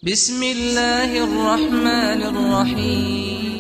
بسم اللہ الرحمن الرحیم۔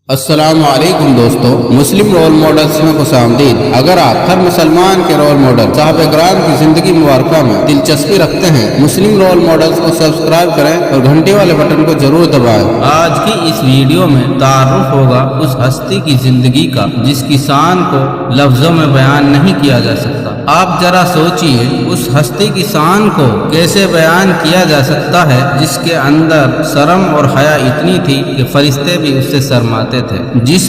السلام علیکم دوستو، مسلم رول ماڈلز میں خوش آمدید۔ اگر آپ ہر مسلمان کے رول ماڈل صحابہ کرام کی زندگی مبارکہ میں دلچسپی رکھتے ہیں، مسلم رول ماڈلز کو سبسکرائب کریں اور گھنٹی والے بٹن کو ضرور دبائیں۔ آج کی اس ویڈیو میں تعارف ہوگا اس ہستی کی زندگی کا جس کی شان کو لفظوں میں بیان نہیں کیا جا سکتا۔ آپ ذرا سوچئے، اس ہستی کی شان کو کیسے بیان کیا جا سکتا ہے جس کے اندر شرم اور حیا اتنی تھی کہ فرشتے بھی اس سے شرماتے تھے، جس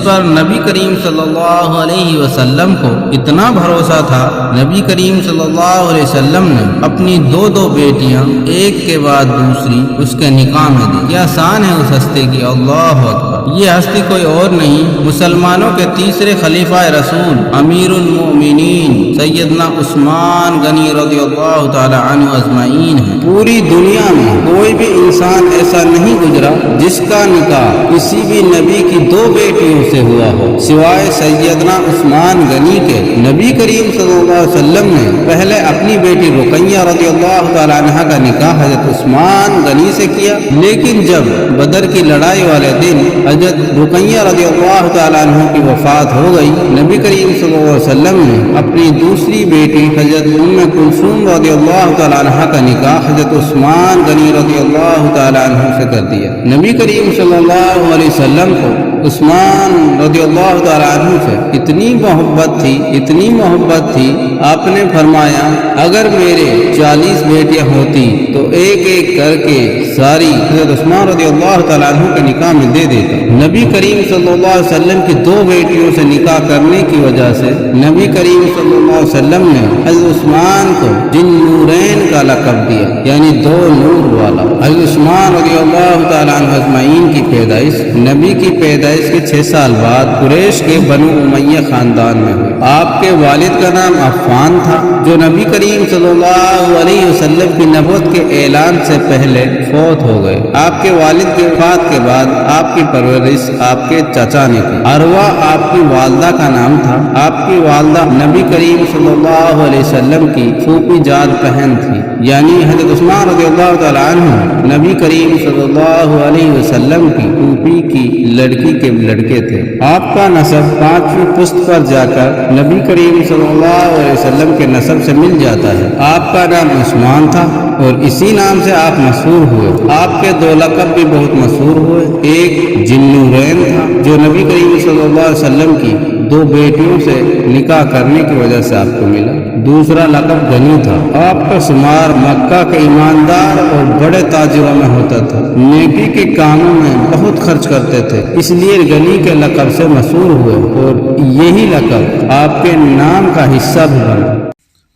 پر نبی کریم صلی اللہ علیہ وسلم کو اتنا بھروسہ تھا۔ نبی کریم صلی اللہ علیہ وسلم نے اپنی دو بیٹیاں ایک کے بعد دوسری اس کے نکاح میں دی۔ کیا شان ہے اس ہستی کی، اللہ اکبر! یہ ہستی کوئی اور نہیں، مسلمانوں کے تیسرے خلیفہ رسول امیر المؤمنین سیدنا عثمان غنی رضی اللہ تعالی عنہ اجمعین ہیں۔ پوری دنیا میں کوئی بھی انسان ایسا نہیں گزرا جس کا نکاح کسی بھی نبی کی دو بیٹیوں سے ہوا ہو سوائے سیدنا عثمان غنی کے۔ نبی کریم صلی اللہ علیہ وسلم نے پہلے اپنی بیٹی رقیہ رضی اللہ تعالی عنہ کا نکاح حضرت عثمان غنی سے کیا، لیکن جب بدر کی لڑائی والے دن حضرت رقیہ رضی اللہ تعالی عنہ کی وفات ہو گئی، نبی کریم صلی اللہ علیہ وسلم نے اپنی دوسری بیٹی حضرت ام کلثوم رضی اللہ تعالی عنہ کا نکاح حضرت عثمان غنی رضی اللہ تعالی عنہ سے کر دیا۔ نبی کریم صلی اللہ علیہ وسلم کو عثمان رضی اللہ تعالی عنہ سے اتنی محبت تھی، آپ نے فرمایا اگر میرے 40 بیٹیاں ہوتی تو ایک ایک کر کے ساری حضرت عثمان رضی اللہ تعالی عنہ کے نکاح میں دے دیتا۔ نبی کریم صلی اللہ علیہ وسلم کی دو بیٹیوں سے نکاح کرنے کی وجہ سے نبی کریم صلی اللہ علیہ وسلم نے حضرت عثمان کو جن نورین کا لقب دیا، یعنی دو نور والا۔ حضرت عثمان رضی اللہ تعالی عنہ اجمعین کی پیدائش نبی کی پیدائش کے 6 سال بعد قریش کے بنو امیہ خاندان میں ہوئی۔ آپ کے والد کا نام عفان تھا، جو نبی کریم صلی اللہ علیہ وسلم کی نبوت کے اعلان سے پہلے فوت ہو گئے۔ آپ کے والد کی وفات کے بعد آپ کی پرورش آپ کے چچا نے کی۔ عروہ آپ کی والدہ کا نام تھا۔ آپ کی والدہ نبی کریم صلی اللہ علیہ وسلم کی پھوپھی جاد بہن تھی، یعنی حضرت عثمان رضی اللہ تعالی عنہ نبی کریم صلی اللہ علیہ وسلم کی پھوپھی کی لڑکی کے لڑکے تھے۔ آپ کا نسب 5ویں پشت پر جا کر نبی کریم صلی اللہ علیہ وسلم کے نسب سے مل جاتا ہے۔ آپ کا نام عثمان تھا اور اسی نام سے آپ مشہور ہوئے۔ آپ کے 2 لقب بھی بہت مشہور ہوئے۔ ایک ذوالنورین تھا، جو نبی کریم صلی اللہ علیہ وسلم کی 2 بیٹیوں سے نکاح کرنے کی وجہ سے آپ کو ملا۔ دوسرا لقب غنی تھا۔ آپ کا شمار مکہ کے ایماندار اور بڑے تاجروں میں ہوتا تھا۔ نیکی کے کاموں میں بہت خرچ کرتے تھے، اس لیے غنی کے لقب سے مشہور ہوئے اور یہی لقب آپ کے نام کا حصہ بھی بنا۔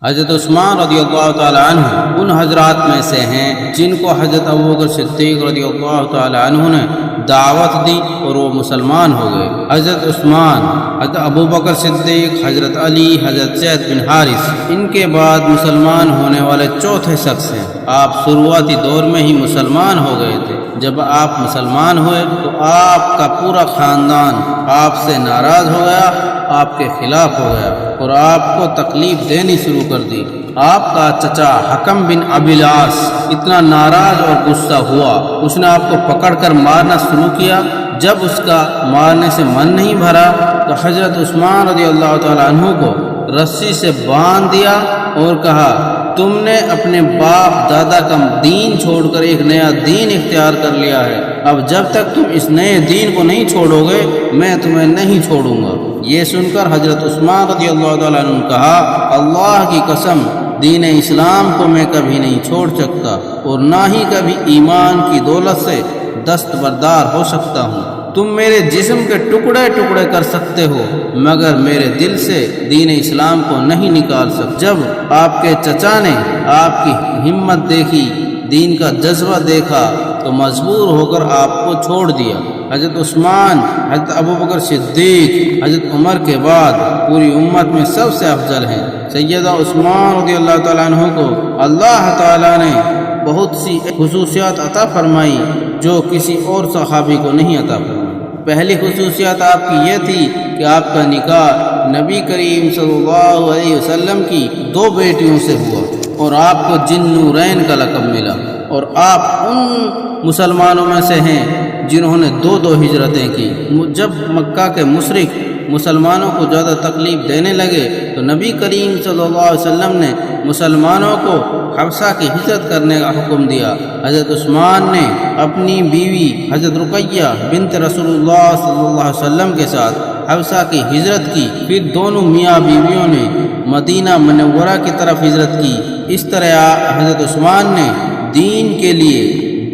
حضرت عثمان رضی اللہ تعالی عنہ ان حضرات میں سے ہیں جن کو حضرت ابوبکر صدیق رضی اللہ تعالی عنہ نے دعوت دی اور وہ مسلمان ہو گئے۔ حضرت عثمان، حضرت ابوبکر صدیق، حضرت علی، حضرت زید بن حارث ان کے بعد مسلمان ہونے والے چوتھے شخص ہیں۔ آپ شروعاتی دور میں ہی مسلمان ہو گئے تھے۔ جب آپ مسلمان ہوئے تو آپ کا پورا خاندان آپ سے ناراض ہو گیا، آپ کے خلاف ہو گیا اور آپ کو تکلیف دینی شروع کر دی۔ آپ کا چچا حکم بن ابی العاص اتنا ناراض اور غصہ ہوا، اس نے آپ کو پکڑ کر مارنا شروع کیا۔ جب اس کا مارنے سے من نہیں بھرا تو حضرت عثمان رضی اللہ تعالی عنہ کو رسی سے باندھ دیا اور کہا تم نے اپنے باپ دادا کا دین چھوڑ کر ایک نیا دین اختیار کر لیا ہے، اب جب تک تم اس نئے دین کو نہیں چھوڑو گے میں تمہیں نہیں چھوڑوں گا۔ یہ سن کر حضرت عثمان رضی اللہ تعالیٰ عنہ نے کہا اللہ کی قسم دین اسلام کو میں کبھی نہیں چھوڑ سکتا اور نہ ہی کبھی ایمان کی دولت سے دستبردار ہو سکتا ہوں۔ تم میرے جسم کے ٹکڑے ٹکڑے کر سکتے ہو مگر میرے دل سے دین اسلام کو نہیں نکال سکتے۔ جب آپ کے چچا نے آپ کی ہمت دیکھی، دین کا جذبہ دیکھا تو مجبور ہو کر آپ کو چھوڑ دیا۔ حضرت عثمان، حضرت ابوبکر صدیق، حضرت عمر کے بعد پوری امت میں سب سے افضل ہیں۔ سیدہ عثمان رضی اللہ تعالیٰ عنہ کو اللہ تعالیٰ نے بہت سی خصوصیات عطا فرمائی جو کسی اور صحابی کو نہیں عطا فرمائی۔ پہلی خصوصیت آپ کی یہ تھی کہ آپ کا نکاح نبی کریم صلی اللہ علیہ وسلم کی 2 بیٹیوں سے ہوا۔ اور آپ کو جن نورین کا لقب ملا، اور آپ ان مسلمانوں میں سے ہیں جنہوں نے دو ہجرتیں کی۔ جب مکہ کے مشرک مسلمانوں کو زیادہ تکلیف دینے لگے تو نبی کریم صلی اللہ علیہ وسلم نے مسلمانوں کو حبشہ کی ہجرت کرنے کا حکم دیا۔ حضرت عثمان نے اپنی بیوی حضرت رقیہ بنت رسول اللہ صلی اللہ علیہ وسلم کے ساتھ حبشہ کی ہجرت کی، پھر دونوں میاں بیویوں نے مدینہ منورہ کی طرف ہجرت کی۔ اس طرح حضرت عثمان نے دین کے لیے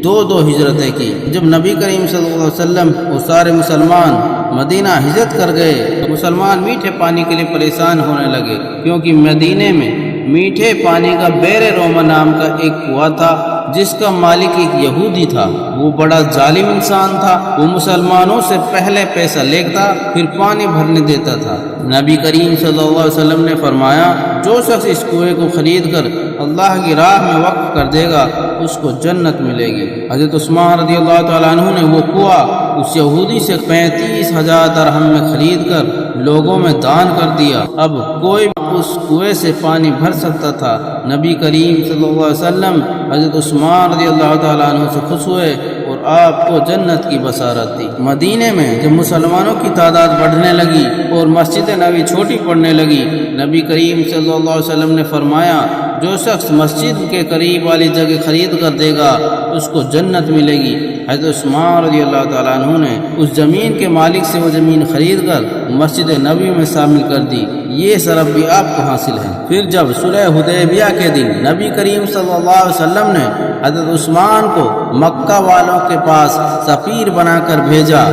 دو ہجرتیں کی۔ جب نبی کریم صلی اللہ علیہ وسلم اور سارے مسلمان مدینہ ہجرت کر گئے تو مسلمان میٹھے پانی کے لیے پریشان ہونے لگے، کیونکہ مدینے میں میٹھے پانی کا بیر روما نام کا ایک کنواں تھا جس کا مالک ایک یہودی تھا۔ وہ بڑا ظالم انسان تھا، وہ مسلمانوں سے پہلے پیسہ لیتا پھر پانی بھرنے دیتا تھا۔ نبی کریم صلی اللہ علیہ وسلم نے فرمایا، جو شخص اس کنویں کو خرید کر اللہ کی راہ میں وقف کر دے گا اس کو جنت ملے گی۔ حضرت عثمان رضی اللہ تعالیٰ عنہ نے وہ کنواں اس یہودی سے 35,000 درہم میں خرید کر لوگوں میں دان کر دیا۔ اب کوئی اس کنویں سے پانی بھر سکتا تھا۔ نبی کریم صلی اللہ علیہ وسلم حضرت عثمان رضی اللہ تعالیٰ عنہ سے خوش ہوئے اور آپ کو جنت کی بشارت دی۔ مدینے میں جب مسلمانوں کی تعداد بڑھنے لگی اور مسجد نبوی چھوٹی پڑنے لگی، نبی کریم صلی اللہ علیہ وسلم نے فرمایا، جو شخص مسجد کے قریب والی جگہ خرید کر دے گا اس کو جنت ملے گی۔ حضرت عثمان رضی اللہ تعالیٰ عنہ نے اس زمین کے مالک سے وہ زمین خرید کر مسجد نبوی میں شامل کر دی۔ یہ شرف بھی آپ کو حاصل ہے۔ پھر جب صلح حدیبیہ کے دن نبی کریم صلی اللہ علیہ وسلم نے حضرت عثمان کو مکہ والوں کے پاس سفیر بنا کر بھیجا۔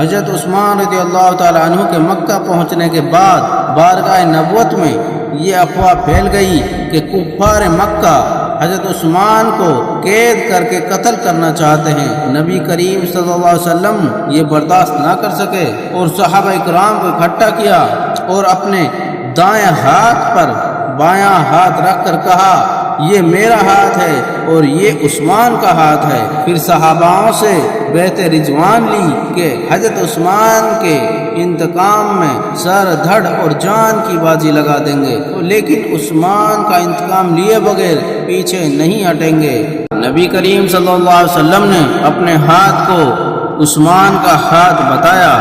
حضرت عثمان رضی اللہ تعالیٰ عنہ کے مکہ پہنچنے کے بعد بارگاہ نبوت میں یہ افواہ پھیل گئی کہ کفار مکہ حضرت عثمان کو قید کر کے قتل کرنا چاہتے ہیں۔ نبی کریم صلی اللہ علیہ وسلم یہ برداشت نہ کر سکے اور صحابہ اکرام کو اکٹھا کیا اور اپنے دائیں ہاتھ پر بایاں ہاتھ رکھ کر کہا، یہ میرا ہاتھ ہے اور یہ عثمان کا ہاتھ ہے۔ پھر صحاباؤں سے بیعت رضوان لی کہ حضرت عثمان کے انتقام میں سر دھڑ اور جان کی بازی لگا دیں گے، لیکن عثمان کا انتقام لیے بغیر پیچھے نہیں ہٹیں گے۔ نبی کریم صلی اللہ علیہ وسلم نے اپنے ہاتھ کو عثمان کا ہاتھ بتایا۔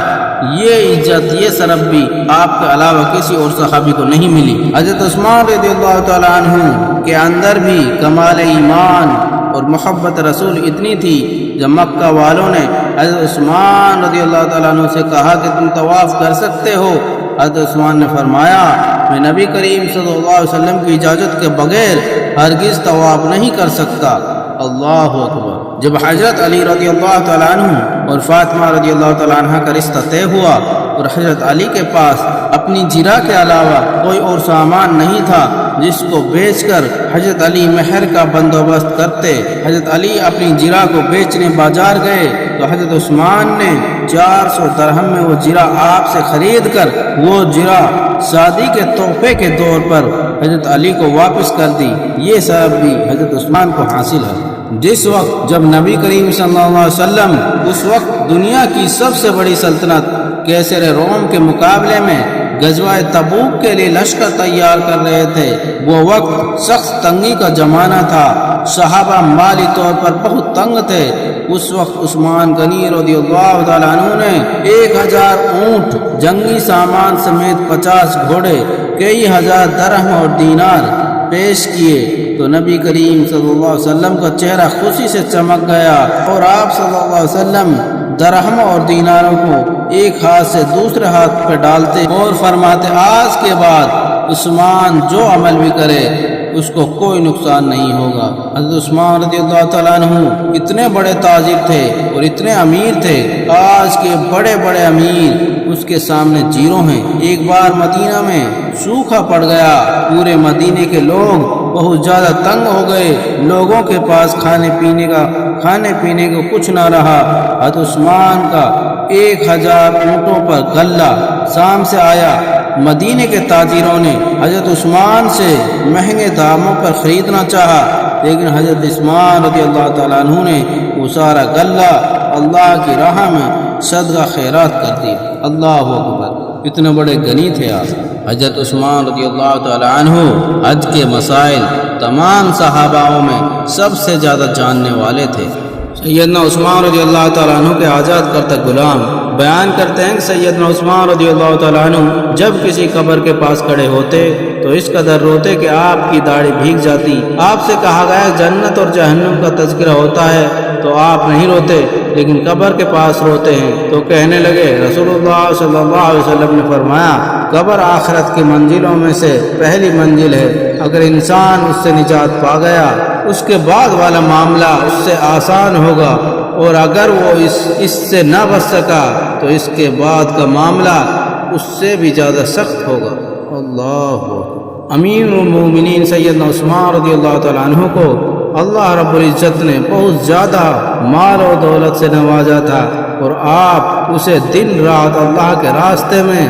یہ عزت، یہ شرف بھی آپ کے علاوہ کسی اور صحابی کو نہیں ملی۔ حضرت عثمان رضی اللہ تعالیٰ عنہ کے اندر بھی کمال ایمان اور محبت رسول اتنی تھی، جب مکہ والوں نے حضرت عثمان رضی اللہ تعالیٰ عنہ سے کہا کہ تم طواف کر سکتے ہو، حضرت عثمان نے فرمایا، میں نبی کریم صلی اللہ علیہ وسلم کی اجازت کے بغیر ہرگز طواف نہیں کر سکتا۔ اللہ اکبر۔ جب حضرت علی رضی اللہ تعالیٰ عنہ اور فاطمہ رضی اللہ تعالیٰ عنہ کا رشتہ طے ہوا اور حضرت علی کے پاس اپنی زرہ کے علاوہ کوئی اور سامان نہیں تھا جس کو بیچ کر حضرت علی مہر کا بندوبست کرتے، حضرت علی اپنی زرہ کو بیچنے بازار گئے تو حضرت عثمان نے 400 درہم میں وہ زرہ آپ سے خرید کر وہ زرہ شادی کے تحفے کے طور پر حضرت علی کو واپس کر دی۔ یہ سب بھی حضرت عثمان کو حاصل ہے۔ جس وقت جب نبی کریم صلی اللہ علیہ وسلم اس وقت دنیا کی سب سے بڑی سلطنت کیسر روم کے مقابلے میں غزوہ تبوک کے لیے لشکر تیار کر رہے تھے، وہ وقت سخت تنگی کا زمانہ تھا، صحابہ مالی طور پر بہت تنگ تھے۔ اس وقت عثمان غنی رضی اللہ تعالیٰ عنہ نے 1000 اونٹ، جنگی سامان سمیت 50 گھوڑے، کئی ہزار درہم اور دینار پیش کیے تو نبی کریم صلی اللہ علیہ وسلم کا چہرہ خوشی سے چمک گیا اور آپ صلی اللہ علیہ وسلم درہم اور دیناروں کو ایک ہاتھ سے دوسرے ہاتھ پہ ڈالتے اور فرماتے، آج کے بعد عثمان جو عمل بھی کرے اس کو کوئی نقصان نہیں ہوگا۔ حضرت عثمان رضی اللہ تعالیٰ عنہ اتنے بڑے تاجر تھے اور اتنے امیر تھے، آج کے بڑے بڑے امیر اس کے سامنے زیرو ہیں۔ ایک بار مدینہ میں سوکھا پڑ گیا، پورے مدینے کے لوگ بہت زیادہ تنگ ہو گئے، لوگوں کے پاس کھانے پینے کو کچھ نہ رہا۔ حضرت عثمان کا 1000 اونٹوں پر غلہ شام سے آیا۔ مدینے کے تاجروں نے حضرت عثمان سے مہنگے داموں پر خریدنا چاہا، لیکن حضرت عثمان رضی اللہ تعالیٰ عنہ نے وہ سارا غلہ اللہ کی راہ میں صدقہ خیرات کر دی۔ اللہ اکبر، اتنے بڑے غنی تھے آپ۔ حضرت عثمان رضی اللہ تعالیٰ عنہ حج کے مسائل تمام صحاباؤں میں سب سے زیادہ جاننے والے تھے۔ سیدنا عثمان رضی اللہ تعالیٰ عنہ کے آزاد کرتا غلام بیان کرتے ہیں کہ سیدنا عثمان رضی اللہ تعالیٰ عنہ جب کسی قبر کے پاس کھڑے ہوتے تو اس قدر روتے کہ آپ کی داڑھی بھیگ جاتی۔ آپ سے کہا گیا جنت اور جہنم کا تذکرہ ہوتا ہے تو آپ نہیں روتے، لیکن قبر کے پاس روتے ہیں۔ تو کہنے لگے رسول اللہ صلی اللہ علیہ وسلم نے فرمایا قبر آخرت کی منزلوں میں سے پہلی منزل ہے، اگر انسان اس سے نجات پا گیا اس کے بعد والا معاملہ اس سے آسان ہوگا، اور اگر وہ اس سے نہ بچ سکا تو اس کے بعد کا معاملہ اس سے بھی زیادہ سخت ہوگا۔ اللہ اکبر۔ امیر المومنین سیدنا عثمان رضی اللہ تعالیٰ عنہ کو اللہ رب العزت نے بہت زیادہ مال و دولت سے نوازا تھا، اور آپ اسے دن رات اللہ کے راستے میں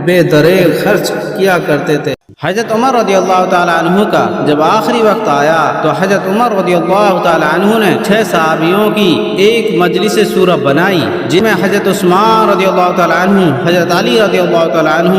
بے دریغ خرچ کیا کرتے تھے۔ حضرت عمر رضی اللہ تعالیٰ عنہ کا جب آخری وقت آیا تو حضرت عمر رضی اللہ تعالیٰ عنہ نے 6 صحابیوں کی ایک مجلس سورہ بنائی، جن میں حضرت عثمان رضی اللہ تعالیٰ عنہ، حضرت علی رضی اللہ تعالیٰ عنہ،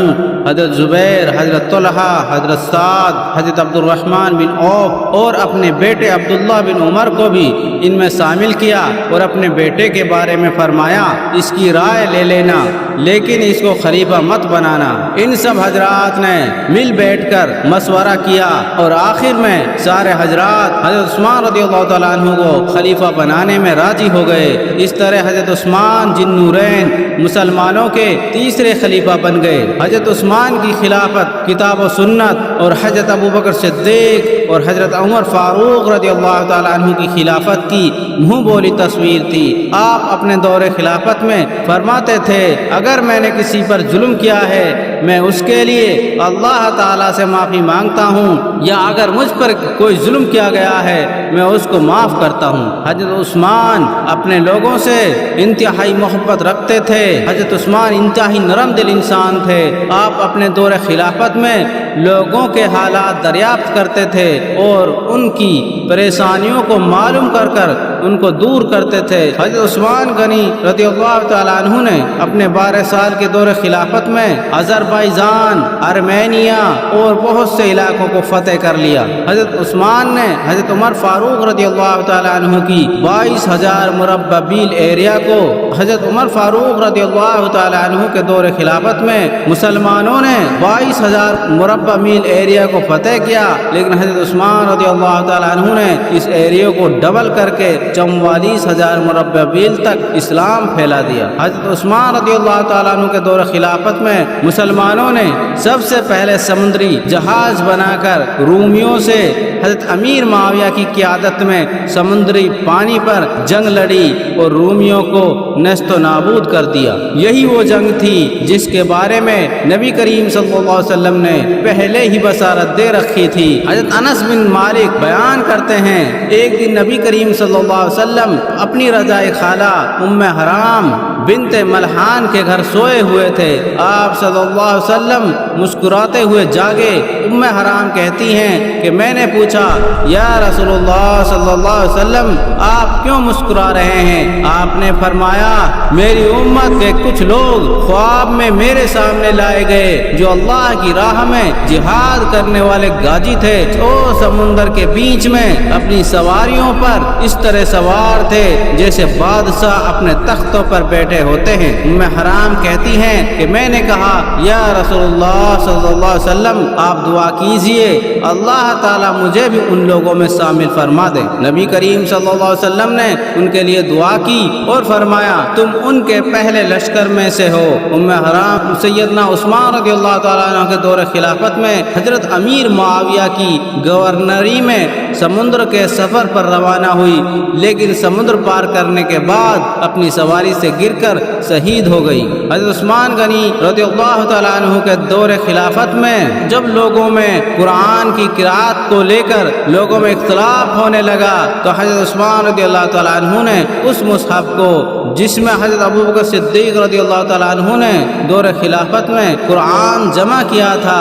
حضرت زبیر، حضرت طلحہ، حضرت سعد، حضرت عبد الرحمن بن عوف اور اپنے بیٹے عبداللہ بن عمر کو بھی ان میں شامل کیا، اور اپنے بیٹے کے بارے میں فرمایا اس کی رائے لے لینا لیکن اس کو خلیفہ مت بنانا۔ ان سب حضرات نے مل بیٹھ کر مشورہ کیا اور آخر میں سارے حضرات حضرت عثمان رضی اللہ تعالیٰ عنہ کو خلیفہ بنانے میں راضی ہو گئے۔ اس طرح حضرت عثمان ذی النورین مسلمانوں کے تیسرے خلیفہ بن گئے۔ حضرت عثمان کی خلافت کتاب و سنت اور حضرت ابوبکر صدیق اور حضرت عمر فاروق رضی اللہ تعالیٰ عنہ کی خلافت کی منہ بولی تصویر تھی۔ آپ اپنے دور خلافت میں فرماتے تھے اگر میں نے کسی پر ظلم کیا ہے میں اس کے لیے اللہ تعالیٰ سے معافی مانگتا ہوں، یا اگر مجھ پر کوئی ظلم کیا گیا ہے میں اس کو معاف کرتا ہوں۔ حضرت عثمان اپنے لوگوں سے انتہائی محبت رکھتے تھے۔ حضرت عثمان انتہائی نرم دل انسان تھے۔ آپ اپنے دور خلافت میں لوگوں کے حالات دریافت کرتے تھے اور ان کی پریشانیوں کو معلوم کر کر ان کو دور کرتے تھے۔ حضرت عثمان غنی رضی اللہ تعالیٰ عنہ نے اپنے 12 سال کے دور خلافت میں آذربائیجان، آرمینیا اور بہت سے علاقوں کو فتح کر لیا۔ حضرت عثمان نے حضرت عمر فاروق رضی اللہ تعالیٰ عنہ کی 22,000 مربع میل ایریا کو حضرت عمر فاروق رضی اللہ تعالیٰ عنہ کے دور خلافت میں مسلمانوں نے 22,000 مربع میل ایریا کو فتح کیا، لیکن حضرت عثمان رضی اللہ تعالیٰ عنہ نے اس ایریا کو ڈبل کر کے 44,000 مربع میل تک اسلام پھیلا دیا۔ حضرت عثمان رضی اللہ تعالیٰ عنہ کے دور خلافت میں مسلمانوں نے سب سے پہلے سمندری جہاز بنا کر رومیوں سے حضرت امیر معاویہ کی قیادت میں سمندری پانی پر جنگ لڑی اور رومیوں کو نیست و نابود کر دیا۔ یہی وہ جنگ تھی جس کے بارے میں نبی کریم صلی اللہ علیہ وسلم نے پہلے ہی بشارت دے رکھی تھی۔ حضرت انس بن مالک بیان کرتے ہیں ایک دن نبی کریم صلی اللہ علیہ وسلم اپنی رضاء خالہ ام حرام بنت ملحان کے گھر سوئے ہوئے تھے۔ آپ صلی اللہ علیہ وسلم مسکراتے ہوئے جاگے۔ ام حرام کہتی ہیں کہ میں نے پوچھا یا رسول اللہ صلی اللہ علیہ وسلم آپ کیوں مسکرا رہے ہیں؟ آپ نے فرمایا میری امت کے کچھ لوگ خواب میں میرے سامنے لائے گئے جو اللہ کی راہ میں جہاد کرنے والے غازی تھے، وہ سمندر کے بیچ میں اپنی سواریوں پر اس طرح سوار تھے جیسے بادشاہ اپنے تختوں پر بیٹھے ہوتے ہیں۔ ام حرام کہتی ہیں کہ میں نے کہا یا رسول اللہ صلی اللہ علیہ وسلم آپ دعا کیجئے اللہ تعالیٰ مجھے بھی ان لوگوں میں شامل فرما دے۔ نبی کریم صلی اللہ علیہ وسلم نے ان کے لیے دعا کی اور فرمایا تم ان کے پہلے لشکر میں سے ہو۔ ام حرام سیدنا عثمان رضی اللہ تعالیٰ عنہ کے دور خلافت میں حضرت امیر معاویہ کی گورنری میں سمندر کے سفر پر روانہ ہوئی، لیکن سمندر پار کرنے کے بعد اپنی سواری سے گر کر شہید ہو گئی۔ حضرت عثمان غنی رضی اللہ تعالیٰ عنہ کے دور خلافت میں جب لوگوں میں قرآن کی قرأت کو لے کر لوگوں میں اختلاف ہونے لگا تو حضرت عثمان رضی اللہ تعالیٰ عنہ نے اس مصحف کو جس میں حضرت ابوبکر صدیق رضی اللہ تعالیٰ عنہ نے دور خلافت میں قرآن جمع کیا تھا،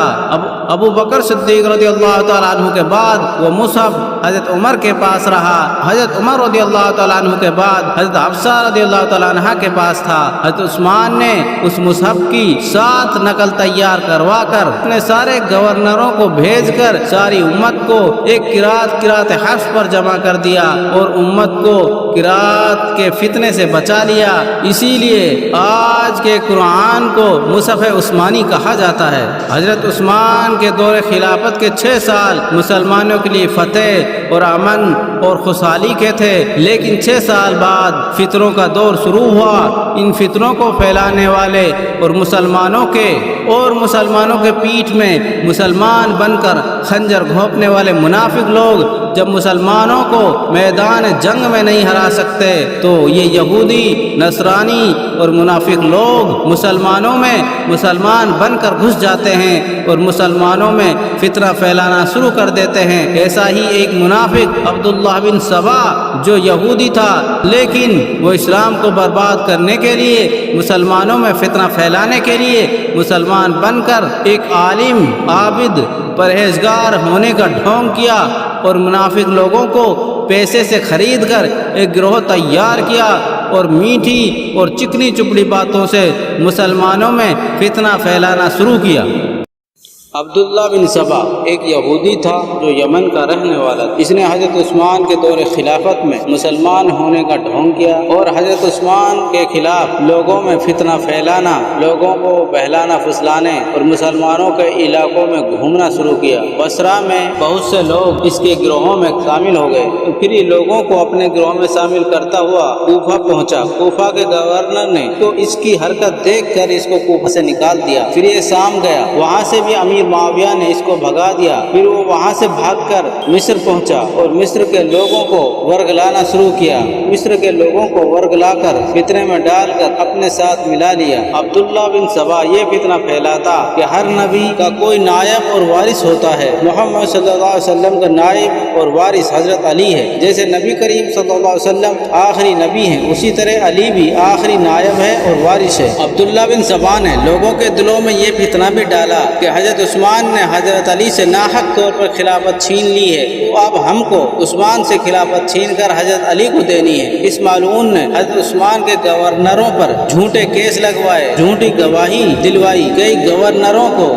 ابو بکر صدیق رضی اللہ تعالیٰ عنہ کے بعد وہ مصحف حضرت عمر کے پاس رہا۔ حضرت عمر رضی اللہ تعالیٰ عنہ کے بعد حضرت حفصہ رضی اللہ تعالیٰ عنہ کے پاس تھا۔ حضرت عثمان نے اس مصحف کی 7 نقل تیار کروا کر اپنے سارے گورنروں کو بھیج کر ساری امت کو ایک قرات حفص پر جمع کر دیا اور امت کو قرات کے فتنے سے بچا لیا۔ اسی لیے آج کے قرآن کو مصحف عثمانی کہا جاتا ہے۔ حضرت عثمان کے دور خلافت کے 6 سال مسلمانوں کے لیے فتح اور امن اور خوشحالی کے تھے، لیکن 6 سال بعد فتنوں کا دور شروع ہوا۔ ان فتنوں کو پھیلانے والے اور مسلمانوں کے پیٹھ میں مسلمان بن کر خنجر گھونپنے والے منافق لوگ جب مسلمانوں کو میدان جنگ میں نہیں ہرا سکتے تو یہ یہودی، نصرانی اور منافق لوگ مسلمانوں میں مسلمان بن کر گھس جاتے ہیں اور مسلمانوں میں فتنہ پھیلانا شروع کر دیتے ہیں۔ ایسا ہی ایک منافق عبداللہ بن سبا جو یہودی تھا لیکن وہ اسلام کو برباد کرنے کے لیے، مسلمانوں میں فتنہ پھیلانے کے لیے مسلمان بن کر ایک عالم، عابد، پرہیزگار ہونے کا ڈھونگ کیا اور منافق لوگوں کو پیسے سے خرید کر ایک گروہ تیار کیا اور میٹھی اور چکنی چپڑی باتوں سے مسلمانوں میں فتنہ پھیلانا شروع کیا۔ عبداللہ بن سبا ایک یہودی تھا جو یمن کا رہنے والا تھا۔ اس نے حضرت عثمان کے دور خلافت میں مسلمان ہونے کا ڈھونگ کیا اور حضرت عثمان کے خلاف لوگوں میں فتنہ پھیلانا، لوگوں کو بہلانا پھسلانے اور مسلمانوں کے علاقوں میں گھومنا شروع کیا۔ بصرہ میں بہت سے لوگ اس کے گروہوں میں شامل ہو گئے۔ پھر یہ لوگوں کو اپنے گروہ میں شامل کرتا ہوا کوفہ پہنچا۔ کوفہ کے گورنر نے تو اس کی حرکت دیکھ کر اس کو کوفہ سے نکال دیا۔ پھر یہ شام گیا، وہاں سے بھی امیر معاویہ نے اس کو بھگا دیا۔ پھر وہ وہاں سے بھاگ کر مصر پہنچا اور مصر کے لوگوں کو ورگلانا شروع کیا۔ مصر کے لوگوں کو ورگلا کر فتنے میں ڈال کر اپنے ساتھ ملا لیا۔ عبداللہ بن سبا یہ فتنہ پھیلاتا کہ ہر نبی کا کوئی نائب اور وارث ہوتا ہے۔ محمد صلی اللہ علیہ وسلم کا نائب اور وارث حضرت علی ہے۔ جیسے نبی کریم صلی اللہ علیہ وسلم آخری نبی ہیں، اسی طرح علی بھی آخری نائب ہے اور وارث ہے۔ عبداللہ بن سبا نے لوگوں کے دلوں میں یہ فتنہ بھی ڈالا کہ حضرت عثمان نے حضرت علی سے ناحق طور پر خلافت چھین لی ہے، تو اب ہم کو عثمان سے خلافت چھین کر حضرت علی کو دینی ہے۔ اس مالعون نے حضرت عثمان کے گورنروں پر جھوٹے کیس لگوائے، جھوٹی گواہی دلوائی، کئی گورنروں کو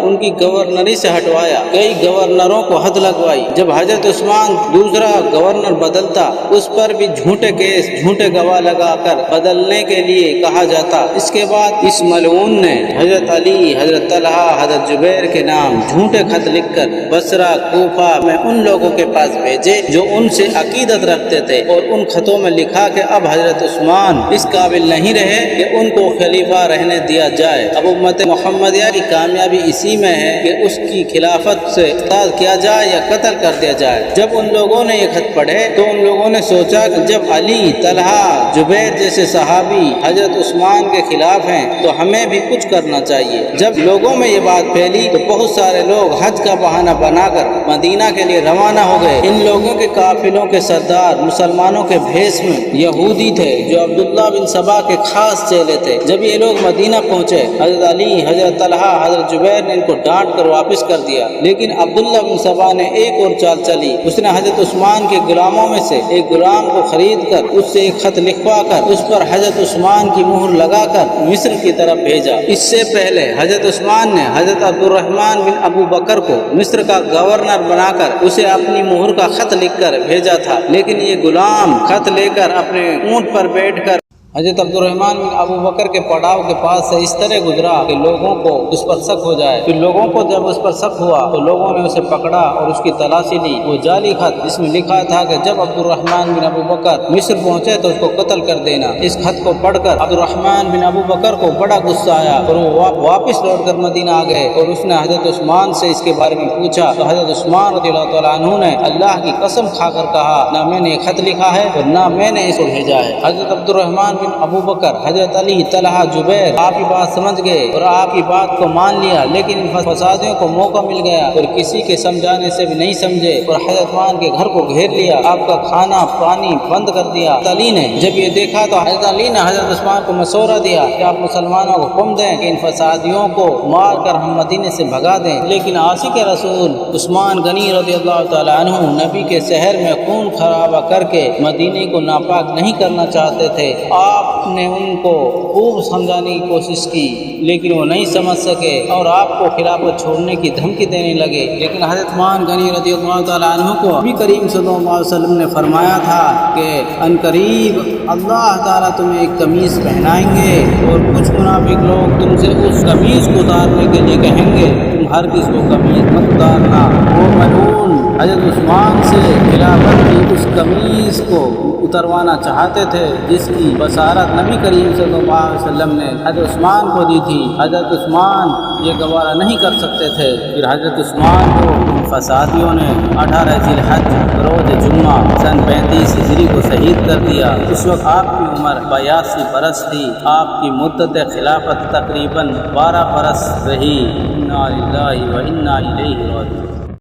ان کی گورنری سے ہٹوایا، کئی گورنروں کو حد لگوائی۔ جب حضرت عثمان دوسرا گورنر بدلتا اس پر بھی جھوٹے کیس، جھوٹے گواہ لگا کر بدلنے کے لیے کہا جاتا۔ اس کے بعد اس ملعون نے حضرت علی، حضرت طلحہ، حضرت زبیر کے نام جھوٹے خط لکھ کر بصرہ، کوفہ میں ان لوگوں کے پاس بھیجے جو ان سے عقیدت رکھتے تھے، اور ان خطوں میں لکھا کہ اب حضرت عثمان اس قابل نہیں رہے کہ ان کو خلیفہ رہنے دیا جائے۔ اب امت محمدیہ کی کامیابی اسی میں ہے کہ اس کی خلافت سے اخراج کیا جائے یا قتل کر دیا جائے۔ جب ان لوگوں نے یہ خط پڑھے تو ان لوگوں نے سوچا کہ جب علی، طلحہ، زبیر جیسے صحابی حضرت عثمان کے خلاف ہیں تو ہمیں بھی کچھ کرنا چاہیے۔ جب لوگوں میں یہ بات پھیلی تو بہت سارے لوگ حج کا بہانہ بنا کر مدینہ کے لیے روانہ ہو گئے۔ ان لوگوں کے قافلوں کے سردار مسلمانوں کے بھیس میں یہودی تھے جو عبداللہ بن سبا کے خاص چیلے تھے۔ جب یہ لوگ مدینہ پہنچے، حضرت علی، حضرت طلحہ، حضرت زبیر نے ان کو ڈانٹ کر واپس کر دیا، لیکن عبداللہ بن سبا نے ایک اور چال چلی۔ اس نے حضرت عثمان کے غلاموں میں سے ایک غلام کو خرید کر اس سے ایک خط لکھوا کر اس پر حضرت عثمان کی مہر لگا کر مصر کی طرف بھیجا۔ اس سے پہلے حضرت عثمان نے حضرت عبدالرحمن بن ابو بکر کو مصر کا گورنر بنا کر اسے اپنی مہر کا خط لکھ کر بھیجا تھا، لیکن یہ غلام خط لے کر اپنے اونٹ پر بیٹھ کر حضرت عبدالرحمن بن ابو بکر کے پڑاؤ کے پاس سے اس طرح گزرا کہ لوگوں کو اس پر شک ہو جائے۔ پھر لوگوں کو جب اس پر شک ہوا تو لوگوں نے اسے پکڑا اور اس کی تلاشی لی۔ وہ جعلی خط جس میں لکھا تھا کہ جب عبدالرحمن بن ابو بکر مصر پہنچے تو اس کو قتل کر دینا۔ اس خط کو پڑھ کر عبدالرحمن بن ابو بکر کو بڑا غصہ آیا اور وہ واپس لوٹ کر مدینہ آ گئے اور اس نے حضرت عثمان سے اس کے بارے میں پوچھا تو حضرت عثمان رضی اللہ تعالیٰ عنہ نے اللہ کی قسم کھا کر کہا، نہ میں نے خط لکھا ہے اور نہ میں نے اس کو بھیجا ہے۔ حضرت عبدالرحمن بن ابو بکر، حضرت علی، طلحہ، زبیر آپ کی بات سمجھ گئے اور آپ کی بات کو مان لیا، لیکن فسادیوں کو موقع مل گیا اور کسی کے سمجھانے سے بھی نہیں سمجھے اور حضرت عثمان کے گھر کو گھیر لیا، آپ کا کھانا پانی بند کر دیا۔ حضرت علی نے جب یہ دیکھا تو حضرت علی نے حضرت عثمان کو مشورہ دیا کہ آپ مسلمانوں کو حکم دیں کہ ان فسادیوں کو مار کر ہم مدینے سے بھگا دیں، لیکن عاشق رسول عثمان غنی رضی اللہ تعالی عنہ نبی کے شہر میں خون خرابہ کر کے مدینے کو ناپاک نہیں کرنا چاہتے تھے۔ آپ نے ان کو خوب سمجھانے کی کوشش کی لیکن وہ نہیں سمجھ سکے اور آپ کو خلافت چھوڑنے کی دھمکی دینے لگے، لیکن حضرت عثمان غنی رضی اللہ تعالی عنہ کو نبی کریم صلی اللہ علیہ وسلم نے فرمایا تھا کہ ان قریب اللہ تعالیٰ تمہیں ایک قمیص پہنائیں گے اور کچھ منافق لوگ تم سے اس قمیص کو اتارنے کے لیے کہیں گے، تم ہر کس کو قمیص مت اتارنا۔ وہ ملعون حضرت عثمان سے خلافت کی اس قمیص کو اتروانا چاہتے تھے جس کی بشارت نبی کریم صلی اللہ علیہ وسلم نے حضرت عثمان کو دی تھی۔ حضرت عثمان یہ گوارہ نہیں کر سکتے تھے، پھر حضرت عثمان کو فسادیوں نے 18 ذی الحج روز جمعہ سن 35 ہجری کو شہید کر دیا۔ اس وقت آپ کی عمر 82 برس تھی۔ آپ کی مدت خلافت تقریباً 12 برس رہی۔ انا للہ و انا الیہ راجعون۔